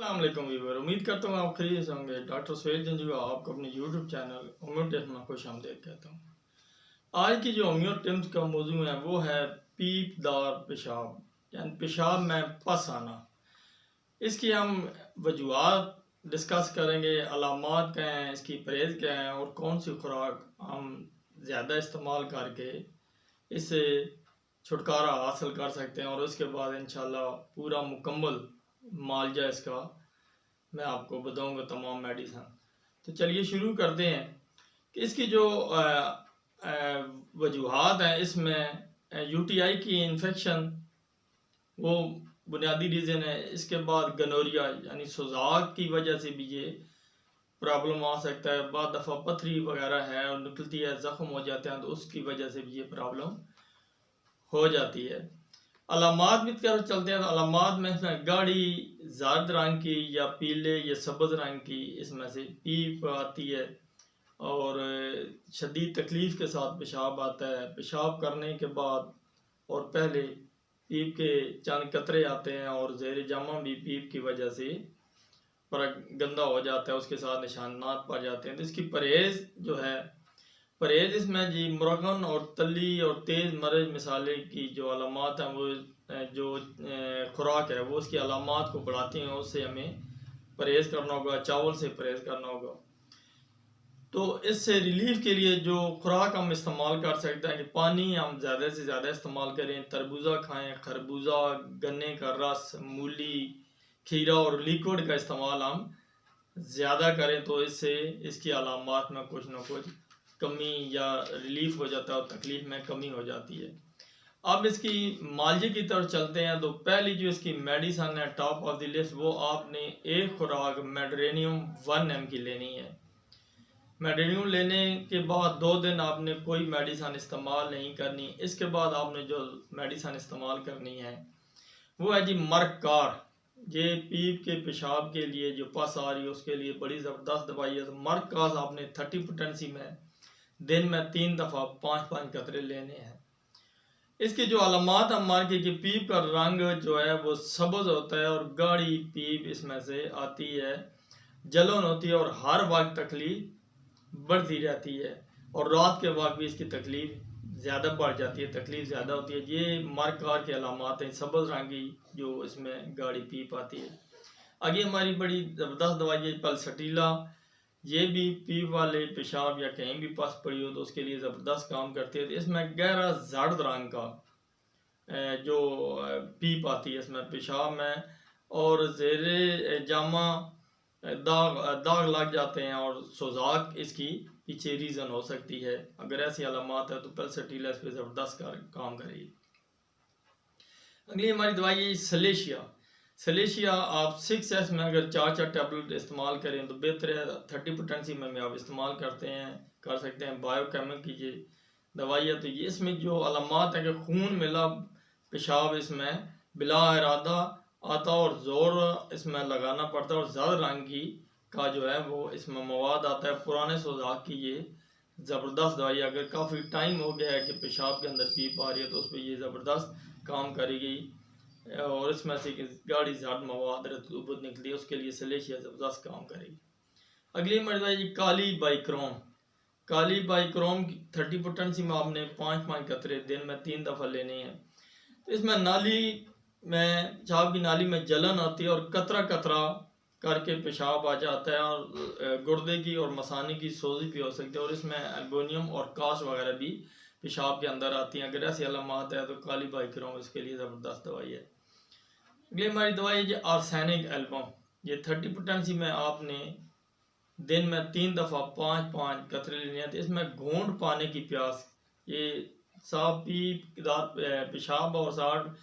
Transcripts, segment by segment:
अस्सलाम वालेकुम व्यूअर, उम्मीद करता हूँ आप खरीद होंगे। डॉक्टर सुहेल जंजुआ आपको अपने यूट्यूब चैनल होम्यो टिप्स में खुशामदीद कहता हूँ। आज की जो होम्यो टिप्स का मौजू है वो है पीपदार पेशाब, यानी पेशाब में पस आना। इसकी हम वजूहात डिस्कस करेंगे, अलामात क्या हैं, इसकी परहेज़ क्या है और कौन सी खुराक हम ज़्यादा इस्तेमाल करके इससे छुटकारा हासिल कर सकते हैं और उसके बाद इंशाल्लाह पूरा मुकम्मल मालजा इसका मैं आपको बताऊंगा, तमाम मेडिसन। तो चलिए शुरू करते हैं कि इसकी जो वजूहात हैं, इसमें यूटीआई की इन्फेक्शन वो बुनियादी रीज़न है। इसके बाद गनोरिया यानी सुजाक की वजह से भी ये प्रॉब्लम आ सकता है। बाद दफ़ा पथरी वगैरह है और निकलती है, ज़ख्म हो जाते हैं, तो उसकी वजह से भी ये प्रॉब्लम हो जाती है। अलामात भी तरफ चलते हैं तो अलामात में इसमें गाढ़ी जर्द रंग की या पीले या सब्ज़ रंग की इसमें से पीप आती है और शदीद तकलीफ़ के साथ पेशाब आता है। पेशाब करने के बाद और पहले पीप के चंद कतरे आते हैं और ज़ेर जामा भी पीप की वजह से पर गंदा हो जाता है, उसके साथ निशानात पड़ जाते हैं। तो इसकी परहेज़ जो है, परहेज़ इसमें जी मुरगन और तली और तेज़ मरज मिसाले की जो अलामात हैं वो जो खुराक है वो उसकी अलामात को बढ़ाती हैं, उससे हमें परहेज़ करना होगा, चावल से परहेज़ करना होगा। तो इससे रिलीफ के लिए जो खुराक हम इस्तेमाल कर सकते हैं कि पानी हम ज़्यादा से ज़्यादा इस्तेमाल करें, तरबूजा खाएं, खरबूजा, गन्ने का रस, मूली, खीरा और लिक्विड का इस्तेमाल हम ज़्यादा करें, तो इससे इसकी अलामात में कुछ ना कुछ कमी या रिलीफ हो जाता है और तकलीफ में कमी हो जाती है। अब इसकी मालजे की तरफ चलते हैं। तो पहली जो इसकी मेडिसन है टॉप ऑफ द लिस्ट, वो आपने एक खुराक मेड्रेनियम 1 mg की लेनी है। मेड्रेनियम लेने के बाद 2 दिन आपने कोई मेडिसन इस्तेमाल नहीं करनी। इसके बाद आपने जो मेडिसन इस्तेमाल करनी है वो है जी मरकार। ये पीप के पेशाब के लिए जो पस आ रही है उसके लिए बड़ी ज़बरदस्त दवाई है। तो मरकास आपने 30 पोटेंसी में दिन में 3 दफ़ा 5-5 कतरे लेने हैं। इसकी जो अलामात हम मार्के की पीप का रंग जो है वो सब्ज़ होता है और गाढ़ी पीप इसमें से आती है, जलन होती है और हर वक्त तकलीफ बढ़ती रहती है और रात के वक्त भी इसकी तकलीफ ज़्यादा बढ़ जाती है, तकलीफ ज़्यादा होती है। ये मरकार के अलामात हैं, सब्ज़ रंग की जो इसमें गाढ़ी पीप आती है। आगे हमारी बड़ी ज़बरदस्त दवाई है पल्सटीला। ये भी पीप वाले पेशाब या कहीं भी पस पड़ी हो तो उसके लिए ज़बरदस्त काम करती है। तो इसमें गहरा जर्द रंग का जो पीप आती है इसमें पेशाब में और ज़ेरे जामा दाग दाग लग जाते हैं और सुजाक इसकी पीछे रीज़न हो सकती है। अगर ऐसी अलामात है तो पल्सटीला इस पर ज़बरदस्त काम करेगी। अगली हमारी दवाई है सलेशिया। सलेशिया आप 6S में अगर 4 टैबलेट इस्तेमाल करें तो बेहतर है। 30 पोटेंसी में आप इस्तेमाल कर सकते हैं। बायोकेमिक की ये दवाई है। तो ये इसमें जो अलामात है कि खून मिला पेशाब इसमें बिला इरादा आता और ज़ोर इसमें लगाना पड़ता है और ज़्यादा रंग की का जो है वो इसमें मवाद आता है। पुराने सुजाक की ये ज़बरदस्त दवाई, अगर काफ़ी टाइम हो गया है कि पेशाब के अंदर पीप आ रही है तो उस पर ये ज़बरदस्त काम करेगी और इसमें से गाढ़ी जर्द मवाद रतूबत निकली है, उसके लिए सलेशिया ज़बरदस्त काम करेगी। अगली मर्ज़ा जी काली बाइक्रोम। काली बाइक्रोम की 30 पोटेंसी में आपने 5-5 कतरे दिन में 3 दफ़ा लेने हैं। तो इसमें नाली में, पेशाब की नाली में जलन आती है और कतरा कतरा करके पेशाब आ जाता है और गुर्दे की और मसाने की सोजी भी हो सकती है और इसमें एल्बोनियम और काश वगैरह भी पेशाब के अंदर आती हैं। अगर ऐसी अलामात है तो काली बाइक्रोम इसके लिए ज़बरदस्त दवाई है। अगली हमारी दवाई है जी आर्सेनिक एल्बम। ये 30 पोटेंसी में आपने दिन में 3 दफ़ा 5-5 कतरे लेने हैं। तो इसमें घूंट पाने की प्यास, ये साफ पीपदार पेशाब और साठ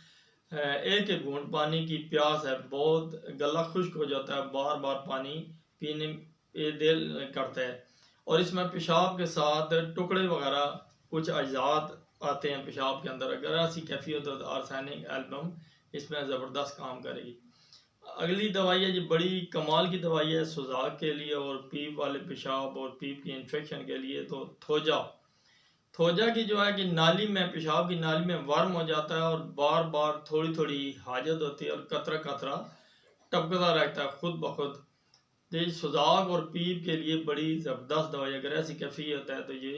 एक एक घूंट पानी की प्यास है, बहुत गला खुश्क हो जाता है, बार बार पानी पीने दिल करता है और इसमें पेशाब के साथ टुकड़े वगैरह कुछ अजात आते हैं पेशाब के अंदर। अगर ऐसी कैफियत हो तो आर्सेनिक एल्बम इसमें ज़बरदस्त काम करेगी। अगली दवाई है जी बड़ी कमाल की दवाई है सुजाक के लिए और पीप वाले पेशाब और पीप की इन्फेक्शन के लिए। तो थोजा की जो है कि नाली में, पेशाब की नाली में वर्म हो जाता है और बार बार थोड़ी थोड़ी हाजत होती है और कतरा कतरा टपकता रहता है खुद ब खुद। तो ये सुजाक और पीप के लिए बड़ी ज़बरदस्त दवाई, अगर ऐसी कैफियत है तो ये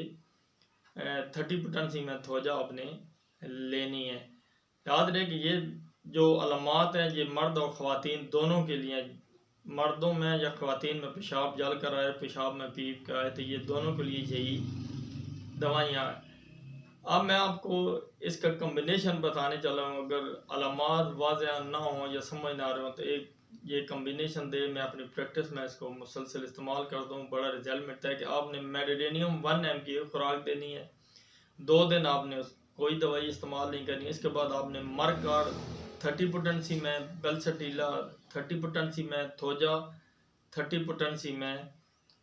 30 पोटेंसी में थोजा आपने लेनी है। याद रहे कि ये जो अलामात हैं ये मर्द और ख़वातीन दोनों के लिए, मर्दों में या ख़वातीन में पेशाब जल कर आए, पेशाब में पीप का आए, तो ये दोनों के लिए यही दवाइयाँ हैं। अब मैं आपको इसका कम्बिनेशन बताने चला हूँ। अगर अलामात वाज़ेह ना हो या समझ ना आ रहे हो तो एक ये कम्बिनेशन दे, मैं अपनी प्रैक्टिस में इसको मुसलसल इस्तेमाल करता हूँ, बड़ा रिजल्ट मिलता है। कि आपने मेडिडेनियम 1 mg की खुराक देनी है, 2 दिन आपने कोई दवाई इस्तेमाल नहीं करनी। इसके बाद आपने मरगार्ड 30 पोटेंसी में, बेलसटीला 30 पोटेंसी में, थोजा 30 पोटेंसी में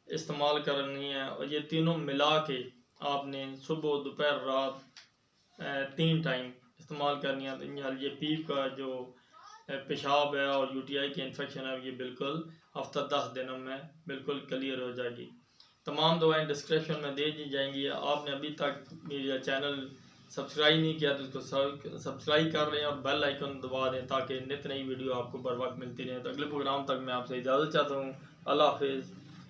इस्तेमाल करनी है। और ये तीनों मिला के आपने सुबह दोपहर रात 3 टाइम इस्तेमाल करनी है। तो ये पीप का जो पेशाब है और यूटीआई की इन्फेक्शन है ये बिल्कुल हफ्ता 10 दिनों में बिल्कुल क्लियर हो जाएगी। तमाम दवाएं डिस्क्रिप्शन में दे दी जाएंगी। आपने अभी तक मेरा चैनल सब्सक्राइब नहीं किया तो इसको सब्सक्राइब कर लें और बेल आइकन दबा दें ताकि नित नई वीडियो आपको बर वक्त मिलती रहे। तो अगले प्रोग्राम तक मैं आपसे इजाज़त चाहता हूँ। अल्लाह हाफिज़।